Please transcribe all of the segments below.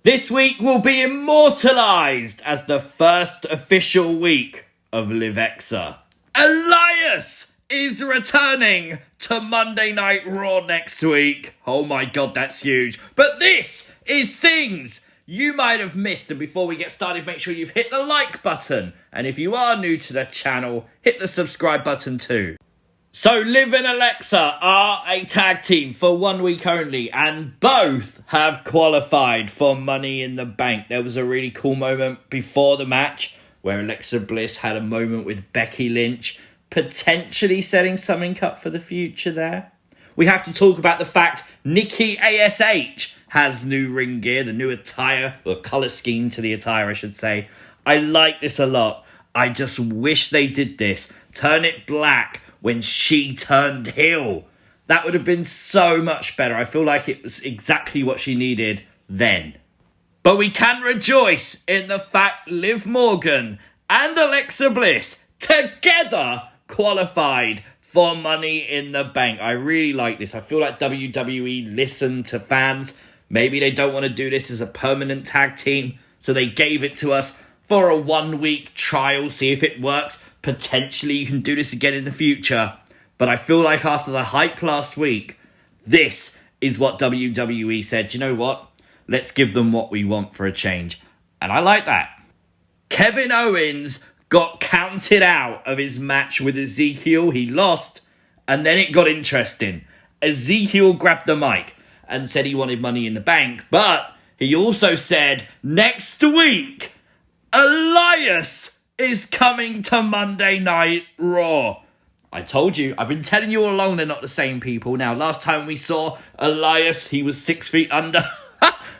This week will be immortalised as the first official week of Livexa. Elias is returning to Monday Night Raw next week. Oh my god, that's huge. But this is things you might have missed. And before we get started, make sure you've hit the like button. And if you are new to the channel, hit the subscribe button too. So Liv and Alexa are a tag team for 1 week only, and both have qualified for Money in the Bank. There was a really cool moment before the match where Alexa Bliss had a moment with Becky Lynch, potentially setting something up for the future there. We have to talk about the fact Nikki ASH has new ring gear, the new attire, or colour scheme to the attire, I should say. I like this a lot. I just wish they did this. Turn it black when she turned heel. That would have been so much better. I feel like it was exactly what she needed then. But we can rejoice in the fact Liv Morgan and Alexa Bliss together qualified for Money in the Bank. I really like this. I feel like WWE listened to fans. Maybe they don't want to do this as a permanent tag team, so they gave it to us for a 1 week trial, see if it works. Potentially you can do this again in the future. But I feel like after the hype last week, this is what WWE said. You know what? Let's give them what we want for a change. And I like that. Kevin Owens got counted out of his match with Ezekiel. He lost, and then it got interesting. Ezekiel grabbed the mic and said he wanted Money in the Bank, but he also said next week Elias is coming to Monday Night Raw. I told you, I've been telling you all along they're not the same people. Now, last time we saw Elias, he was 6 feet under,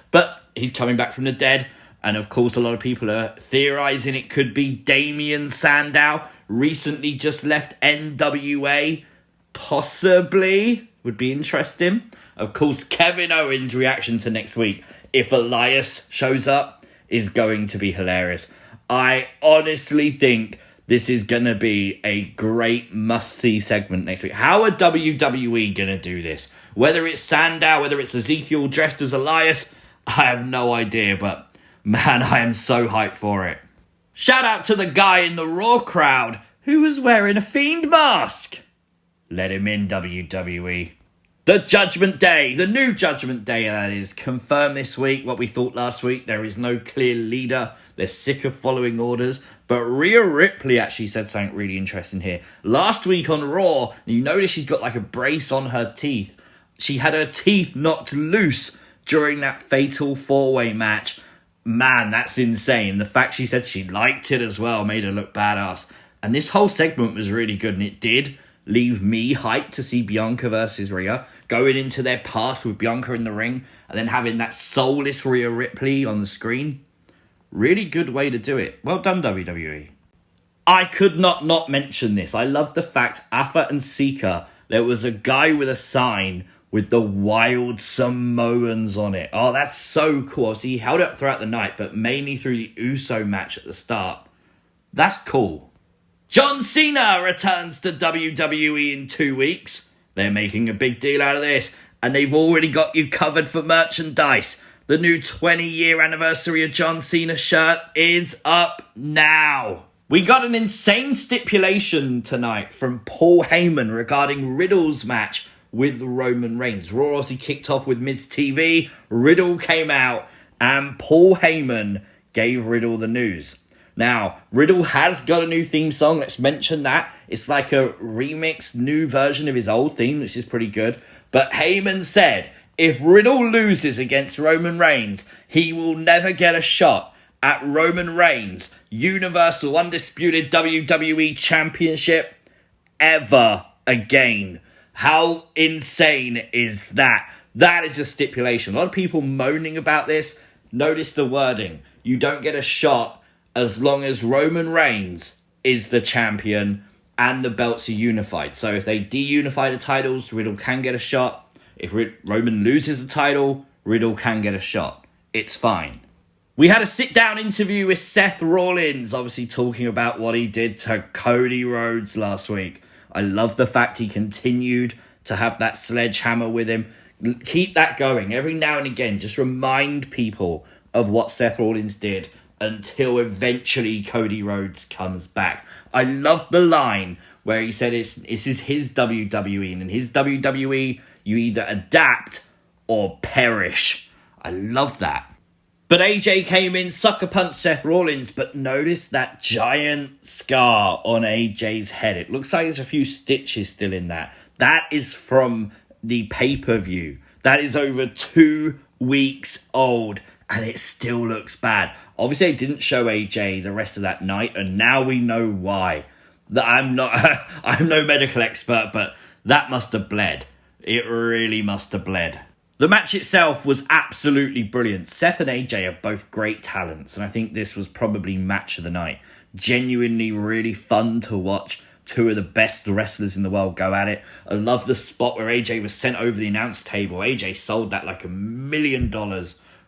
but he's coming back from the dead. And of course, a lot of people are theorizing it could be Damian Sandow, recently just left NWA. Possibly, would be interesting. Of course, Kevin Owens' reaction to next week, if Elias shows up, is going to be hilarious. I honestly think this is going to be a great must-see segment next week. How are WWE going to do this? Whether it's Sandow, whether it's Ezekiel dressed as Elias, I have no idea, but man, I am so hyped for it. Shout out to the guy in the Raw crowd who was wearing a Fiend mask. Let him in, WWE. The Judgement Day, the new Judgement Day, that is, confirmed this week what we thought last week. There is no clear leader. They're sick of following orders. But Rhea Ripley actually said something really interesting here. Last week on Raw, you notice she's got like a brace on her teeth. She had her teeth knocked loose during that fatal four-way match. Man, that's insane. The fact she said she liked it as well made her look badass. And this whole segment was really good, and it did leave me hyped to see Bianca versus Rhea, going into their past with Bianca in the ring, and then having that soulless Rhea Ripley on the screen. Really good way to do it. Well done, WWE. I could not mention this. I love the fact Afa and Sika, there was a guy with a sign with the Wild Samoans on it. Oh, that's so cool. So he held it up throughout the night, but mainly through the Uso match at the start. That's cool. John Cena returns to WWE in 2 weeks. They're making a big deal out of this, and they've already got you covered for merchandise. The new 20-year anniversary of John Cena shirt is up now. We got an insane stipulation tonight from Paul Heyman regarding Riddle's match with Roman Reigns. Raw obviously kicked off with Miz TV. Riddle came out, and Paul Heyman gave Riddle the news. Now, Riddle has got a new theme song. Let's mention that. It's like a remixed new version of his old theme, which is pretty good. But Heyman said, if Riddle loses against Roman Reigns, he will never get a shot at Roman Reigns' Universal Undisputed WWE Championship ever again. How insane is that? That is a stipulation. A lot of people moaning about this. Notice the wording. You don't get a shot as long as Roman Reigns is the champion and the belts are unified. So if they de-unify the titles, Riddle can get a shot. If Roman loses the title, Riddle can get a shot. It's fine. We had a sit-down interview with Seth Rollins, obviously talking about what he did to Cody Rhodes last week. I love the fact he continued to have that sledgehammer with him. Keep that going. Every now and again, just remind people of what Seth Rollins did until eventually Cody Rhodes comes back. I love the line where he said this is his WWE, and in his WWE, you either adapt or perish. I love that. But AJ came in, sucker punched Seth Rollins, but notice that giant scar on AJ's head. It looks like there's a few stitches still in that. That is from the pay-per-view. That is over 2 weeks old, and it still looks bad. Obviously, they didn't show AJ the rest of that night, and now we know why. That I'm no medical expert, but that must have bled. It really must have bled. The match itself was absolutely brilliant. Seth and AJ are both great talents, and I think this was probably match of the night. Genuinely really fun to watch. 2 of the best wrestlers in the world go at it. I love the spot where AJ was sent over the announce table. AJ sold that like $1 million.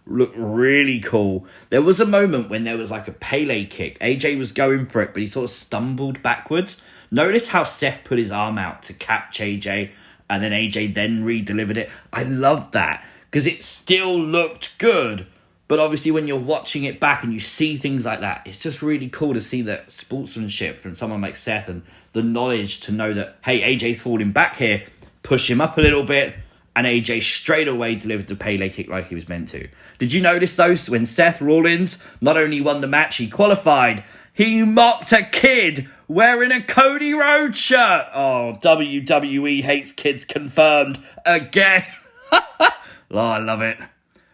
Looked really cool. There was a moment when there was like a Pele kick. AJ was going for it, but he sort of stumbled backwards. Notice how Seth put his arm out to catch AJ, and then AJ then re-delivered it. I love that, because it still looked good. But obviously when you're watching it back and you see things like that, it's just really cool to see that sportsmanship from someone like Seth and the knowledge to know that, hey, AJ's falling back here, push him up a little bit, and AJ straight away delivered the Pele kick like he was meant to. Did you notice, though, when Seth Rollins not only won the match, he qualified, he mocked a kid wearing a Cody Rhodes shirt. Oh, WWE hates kids confirmed again. Oh, I love it.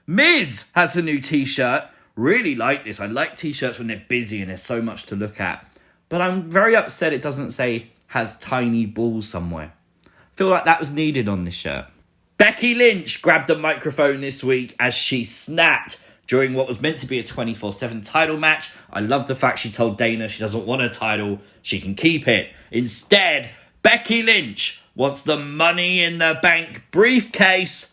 Miz has a new t-shirt. Really like this. I like t-shirts when they're busy and there's so much to look at. But I'm very upset it doesn't say has tiny balls somewhere. I feel like that was needed on this shirt. Becky Lynch grabbed the microphone this week as she snapped during what was meant to be a 24/7 title match. I love the fact she told Dana she doesn't want a title, she can keep it. Instead, Becky Lynch wants the Money in the Bank briefcase,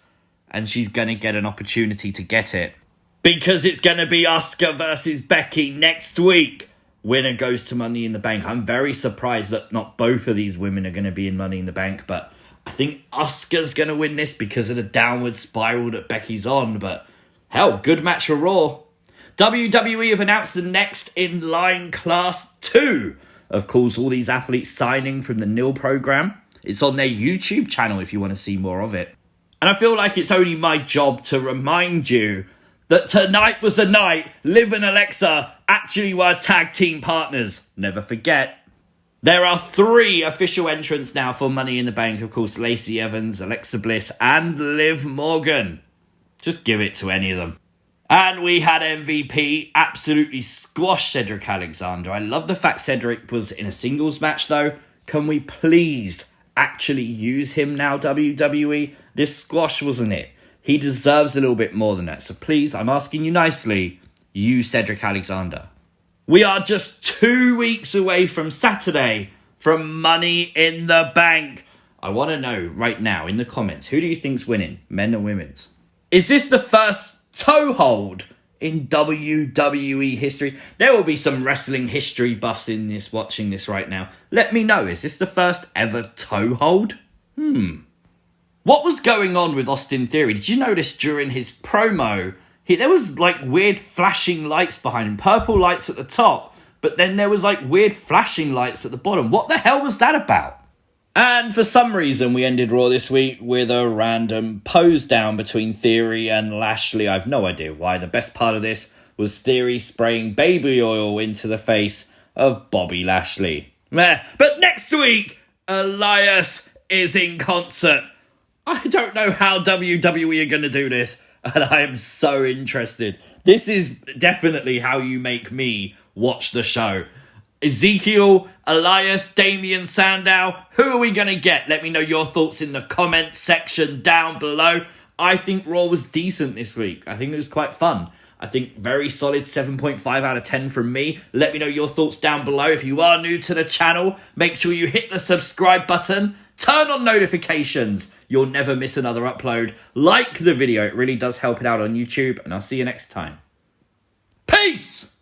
and she's going to get an opportunity to get it. Because it's going to be Asuka versus Becky next week. Winner goes to Money in the Bank. I'm very surprised that not both of these women are going to be in Money in the Bank, but I think Asuka's going to win this because of the downward spiral that Becky's on, but hell, good match for Raw. WWE have announced the next in line Class 2. Of course, all these athletes signing from the NIL program. It's on their YouTube channel if you want to see more of it. And I feel like it's only my job to remind you that tonight was the night Liv and Alexa actually were tag team partners. Never forget. There are 3 official entrants now for Money in the Bank. Of course, Lacey Evans, Alexa Bliss, and Liv Morgan. Just give it to any of them. And we had MVP absolutely squash Cedric Alexander. I love the fact Cedric was in a singles match, though. Can we please actually use him now, WWE? This squash wasn't it. He deserves a little bit more than that. So please, I'm asking you nicely, use Cedric Alexander. We are just 2 weeks away from Saturday from Money in the Bank. I want to know right now in the comments, who do you think's winning, men or women's? Is this the first toe hold in WWE history? There will be some wrestling history buffs in this watching this right now. Let me know, is this the first ever toe hold? What was going on with Austin Theory? Did you notice during his promo, there was like weird flashing lights behind him, purple lights at the top, but then there was like weird flashing lights at the bottom. What the hell was that about? And for some reason, we ended Raw this week with a random pose down between Theory and Lashley. I have no idea why. The best part of this was Theory spraying baby oil into the face of Bobby Lashley. But next week, Elias is in concert. I don't know how WWE are going to do this, and I am so interested. This is definitely how you make me watch the show. Ezekiel, Elias, Damian Sandow, who are we going to get? Let me know your thoughts in the comments section down below. I think Raw was decent this week. I think it was quite fun. I think very solid 7.5 out of 10 from me. Let me know your thoughts down below. If you are new to the channel, make sure you hit the subscribe button. Turn on notifications. You'll never miss another upload. Like the video. It really does help it out on YouTube. And I'll see you next time. Peace!